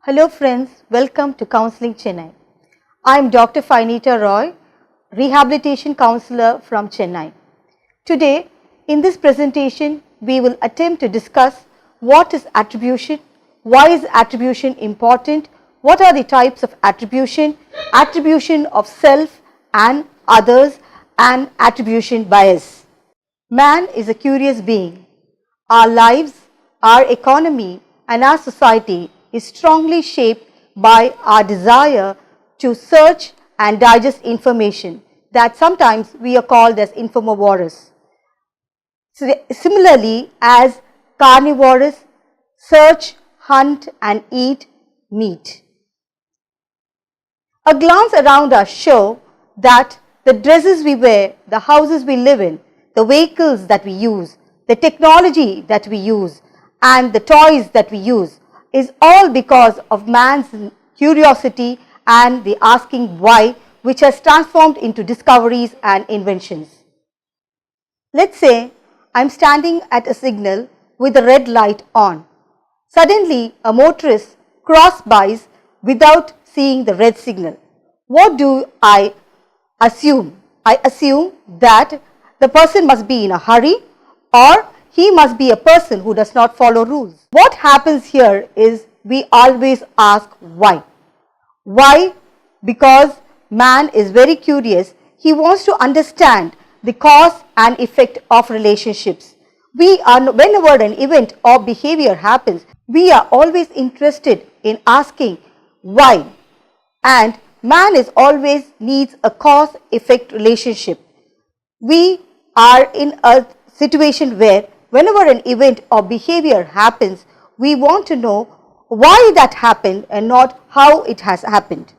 Hello friends, welcome to Counselling Chennai. I am Dr.Finita Roy, Rehabilitation Counselor from Chennai. Today, in this presentation, we will attempt to discuss what is attribution, why is attribution important, what are the types of attribution, attribution of self and others, and attribution bias. Man is a curious being. Our lives, our economy, and our society is strongly shaped by our desire to search and digest information that sometimes we are called as informovorous. Similarly, as carnivorous, search, hunt and eat meat. A glance around us shows that the dresses we wear, the houses we live in, the vehicles that we use, the technology that we use and the toys that we use is all because of man's curiosity and the asking why, which has transformed into discoveries and inventions. Let's say I am standing at a signal with a red light on. Suddenly a motorist cross-bys without seeing the red signal. What do I assume? I assume that the person must be in a hurry or he must be a person who does not follow rules. What happens here is we always ask why. Why? Because man is very curious. He wants to understand the cause and effect of relationships. Whenever an event or behavior happens, we are always interested in asking why. And man is always needs a cause-effect relationship. We are in a situation where whenever an event or behavior happens, we want to know why that happened and not how it has happened.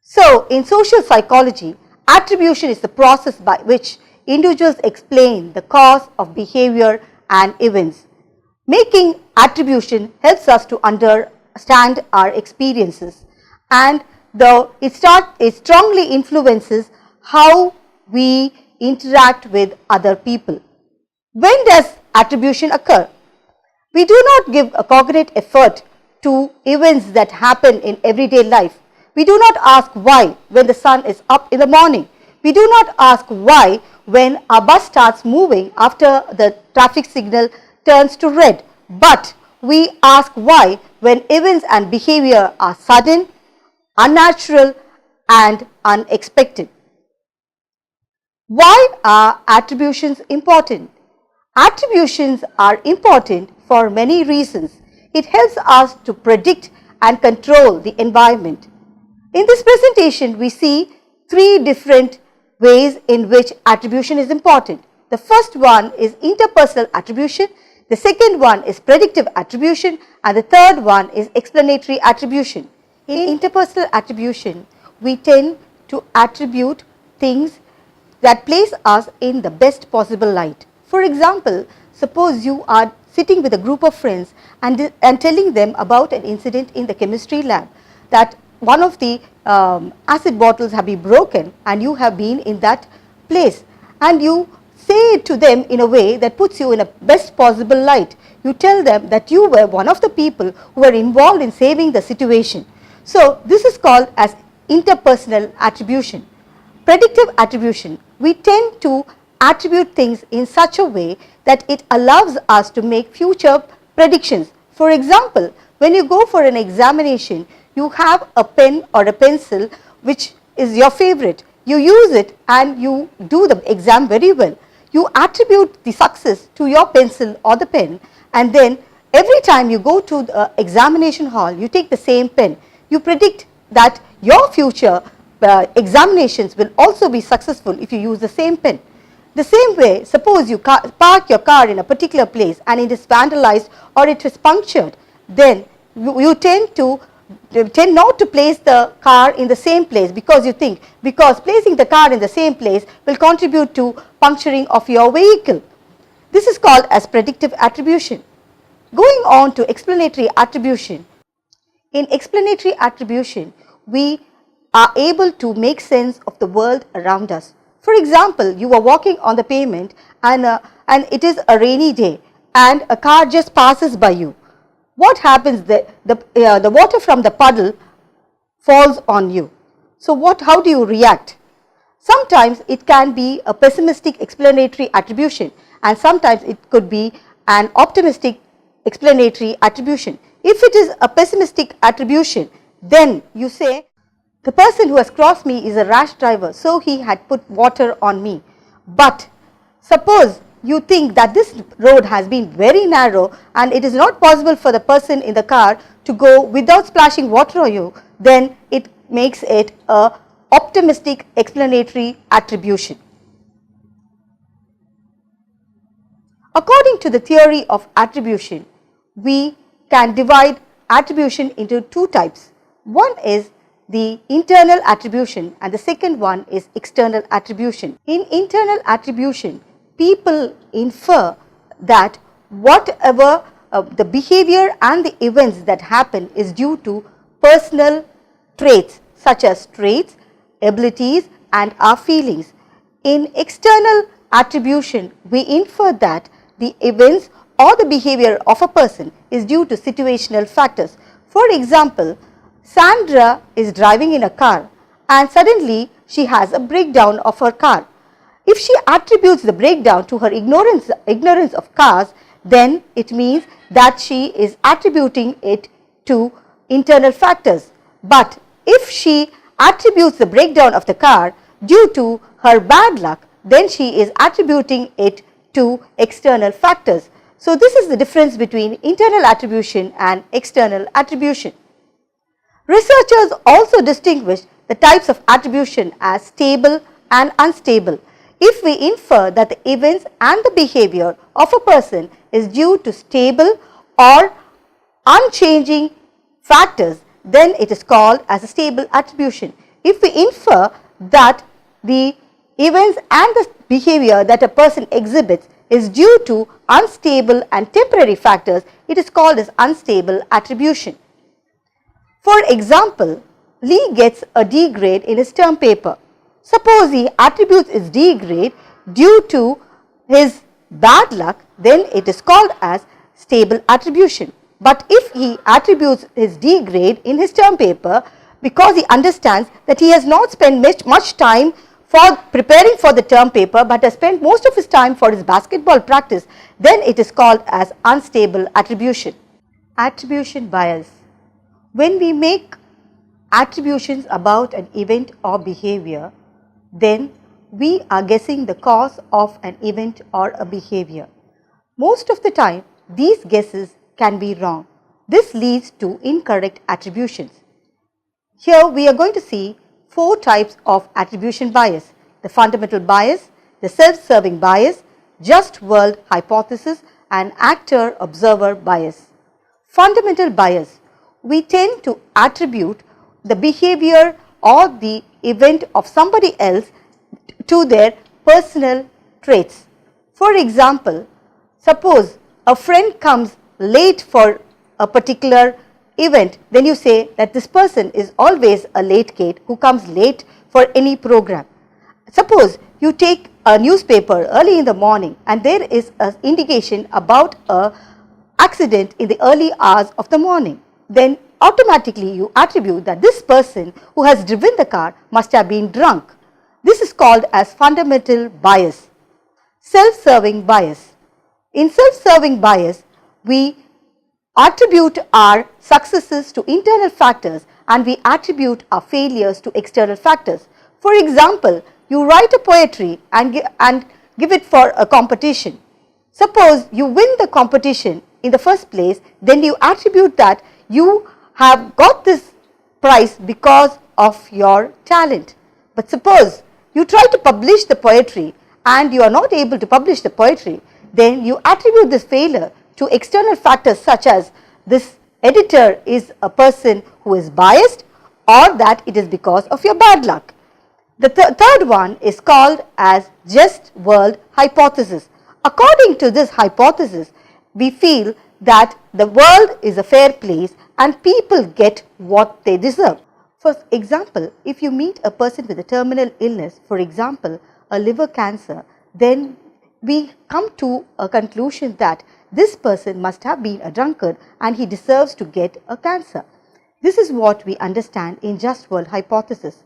So, in social psychology, attribution is the process by which individuals explain the cause of behavior and events. Making attribution helps us to understand our experiences, and it strongly influences how we interact with other people. When does attribution occur? We do not give a cognate effort to events that happen in everyday life. We do not ask why when the sun is up in the morning. We do not ask why when our bus starts moving after the traffic signal turns to red. But we ask why when events and behavior are sudden, unnatural and unexpected. Why are attributions important? Attributions are important for many reasons. It helps us to predict and control the environment. In this presentation, we see three different ways in which attribution is important. The first one is interpersonal attribution, the second one is predictive attribution, and the third one is explanatory attribution. In interpersonal attribution, we tend to attribute things that place us in the best possible light. For example, suppose you are sitting with a group of friends and telling them about an incident in the chemistry lab, that one of the acid bottles have been broken and you have been in that place, and you say it to them in a way that puts you in a best possible light. You tell them that you were one of the people who were involved in saving the situation. So, this is called as interpersonal attribution. Predictive attribution, we tend to attribute things in such a way that it allows us to make future predictions. For example, when you go for an examination, you have a pen or a pencil which is your favorite. You use it and you do the exam very well. You attribute the success to your pencil or the pen, and then every time you go to the examination hall, you take the same pen. You predict that your future examinations will also be successful if you use the same pen. The same way, suppose you park your car in a particular place and it is vandalized or it is punctured, then you tend not to place the car in the same place, because you think placing the car in the same place will contribute to puncturing of your vehicle. This is called as predictive attribution. Going on to explanatory attribution. In explanatory attribution, we are able to make sense of the world around us. For example, you are walking on the pavement and it is a rainy day and a car just passes by you. what happens? The water from the puddle falls on you. So how do you react? Sometimes it can be a pessimistic explanatory attribution, and sometimes it could be an optimistic explanatory attribution. If it is a pessimistic attribution, then you say, the person who has crossed me is a rash driver, so he had put water on me. But suppose you think that this road has been very narrow and it is not possible for the person in the car to go without splashing water on you, then it makes it a optimistic explanatory attribution. According to the theory of attribution, we can divide attribution into two types. One is the internal attribution and the second one is external attribution. In internal attribution, people infer that whatever the behavior and the events that happen is due to personal traits such as traits, abilities and our feelings. In external attribution, we infer that the events or the behavior of a person is due to situational factors. For example, Sandra is driving in a car and suddenly she has a breakdown of her car. If she attributes the breakdown to her ignorance of cars, then it means that she is attributing it to internal factors. But if she attributes the breakdown of the car due to her bad luck, then she is attributing it to external factors. So this is the difference between internal attribution and external attribution. Researchers also distinguish the types of attribution as stable and unstable. If we infer that the events and the behavior of a person is due to stable or unchanging factors, then it is called as a stable attribution. If we infer that the events and the behavior that a person exhibits is due to unstable and temporary factors, it is called as unstable attribution. For example, Lee gets a D grade in his term paper. Suppose he attributes his D grade due to his bad luck, then it is called as stable attribution. But if he attributes his D grade in his term paper because he understands that he has not spent much time for preparing for the term paper but has spent most of his time for his basketball practice, then it is called as unstable attribution. Attribution bias. When we make attributions about an event or behavior, then we are guessing the cause of an event or a behavior. Most of the time, these guesses can be wrong. This leads to incorrect attributions. Here we are going to see 4 types of attribution bias: the fundamental bias, the self-serving bias, just world hypothesis and actor-observer bias. Fundamental bias. We tend to attribute the behavior or the event of somebody else to their personal traits. For example, suppose a friend comes late for a particular event, then you say that this person is always a late kid who comes late for any program. Suppose you take a newspaper early in the morning and there is an indication about an accident in the early hours of the morning, then automatically you attribute that this person who has driven the car must have been drunk. This is called as fundamental bias. Self-serving bias. In self-serving bias, we attribute our successes to internal factors and we attribute our failures to external factors. For example, you write a poetry and give it for a competition. Suppose you win the competition in the first place, then you attribute that you have got this prize because of your talent. But suppose you try to publish the poetry and you are not able to publish the poetry, then you attribute this failure to external factors such as this editor is a person who is biased or that it is because of your bad luck. The third one is called as just world hypothesis. According to this hypothesis, we feel that the world is a fair place and people get what they deserve. For example, if you meet a person with a terminal illness, for example, a liver cancer, then we come to a conclusion that this person must have been a drunkard and he deserves to get a cancer. This is what we understand in just world hypothesis.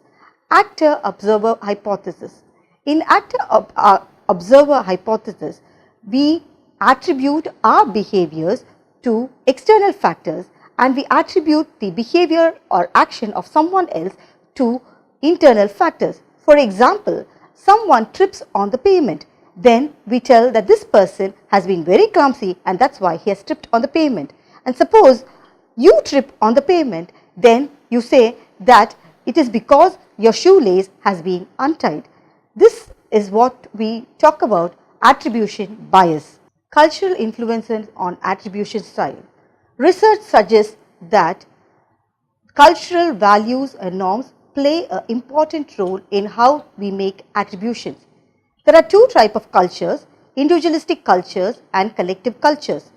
Actor-observer hypothesis. In actor-observer hypothesis, we attribute our behaviors to external factors and we attribute the behavior or action of someone else to internal factors. For example, someone trips on the pavement, then we tell that this person has been very clumsy and that's why he has tripped on the pavement. And suppose you trip on the pavement, then you say that it is because your shoelace has been untied. This is what we talk about attribution bias. Cultural influences on attribution style. Research suggests that cultural values and norms play an important role in how we make attributions. There are two types of cultures, individualistic cultures and collective cultures.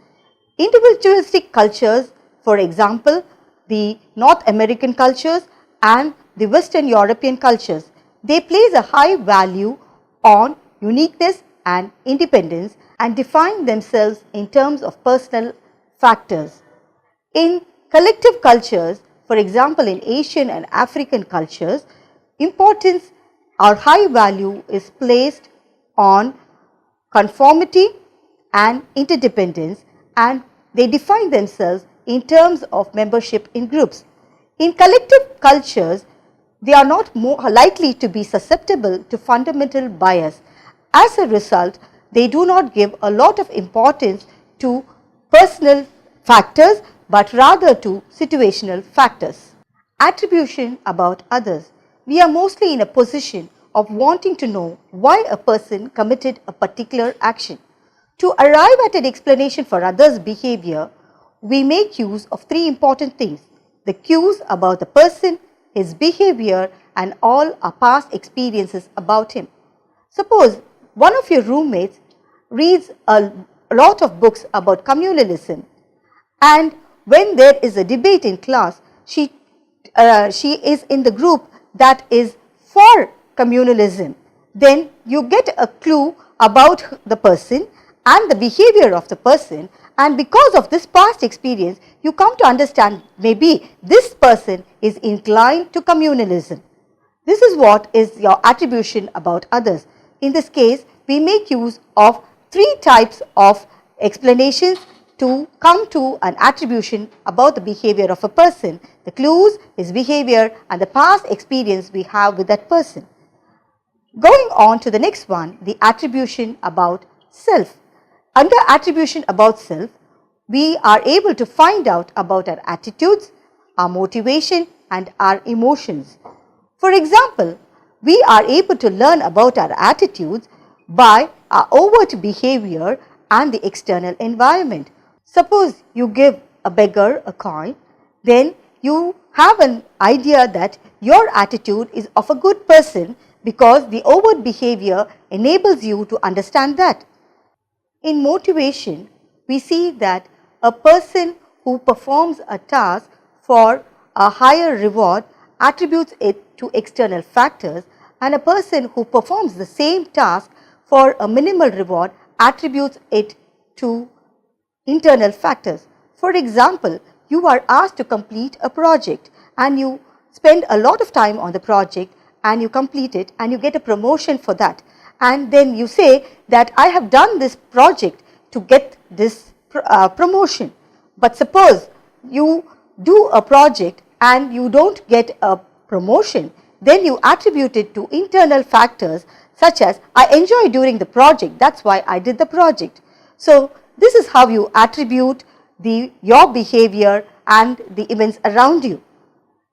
Individualistic cultures, for example, the North American cultures and the Western European cultures, they place a high value on uniqueness and independence and define themselves in terms of personal factors. In collective cultures, for example in Asian and African cultures, importance or high value is placed on conformity and interdependence and they define themselves in terms of membership in groups. In collective cultures, they are not more likely to be susceptible to fundamental bias. As a result, they do not give a lot of importance to personal factors but rather to situational factors. Attribution about others. We are mostly in a position of wanting to know why a person committed a particular action. To arrive at an explanation for others' behavior, we make use of three important things: the cues about the person, his behavior and all our past experiences about him. Suppose one of your roommates reads a lot of books about communalism and when there is a debate in class, she is in the group that is for communalism. Then you get a clue about the person and the behavior of the person, and because of this past experience you come to understand maybe this person is inclined to communalism. This is what is your attribution about others. In this case, we make use of three types of explanations to come to an attribution about the behavior of a person: the clues, his behavior and the past experience we have with that person. Going on to the next one, the attribution about self. Under attribution about self, we are able to find out about our attitudes, our motivation and our emotions. For example, we are able to learn about our attitudes by our overt behavior and the external environment. Suppose you give a beggar a coin, then you have an idea that your attitude is of a good person because the overt behavior enables you to understand that. In motivation, we see that a person who performs a task for a higher reward attributes it to external factors, and a person who performs the same task for a minimal reward attributes it to internal factors. For example, you are asked to complete a project and you spend a lot of time on the project and you complete it and you get a promotion for that, and then you say that I have done this project to get this promotion. But suppose you do a project and you don't get a promotion, then you attribute it to internal factors such as I enjoy doing the project, that's why I did the project. So this is how you attribute your behavior and the events around you.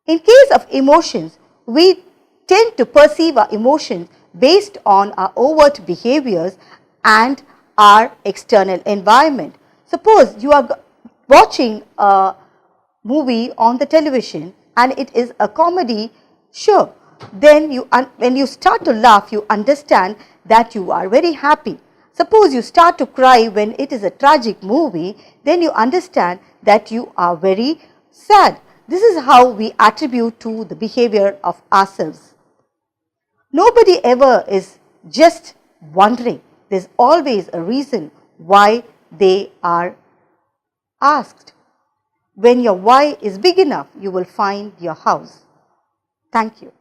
In case of emotions, we tend to perceive our emotions based on our overt behaviors and our external environment. Suppose you are watching a movie on the television and it is a comedy show. Then when you start to laugh, you understand that you are very happy. Suppose you start to cry when it is a tragic movie, then you understand that you are very sad. This is how we attribute to the behavior of ourselves. Nobody ever is just wondering. There is always a reason why they are asked. When your why is big enough, you will find your house. Thank you.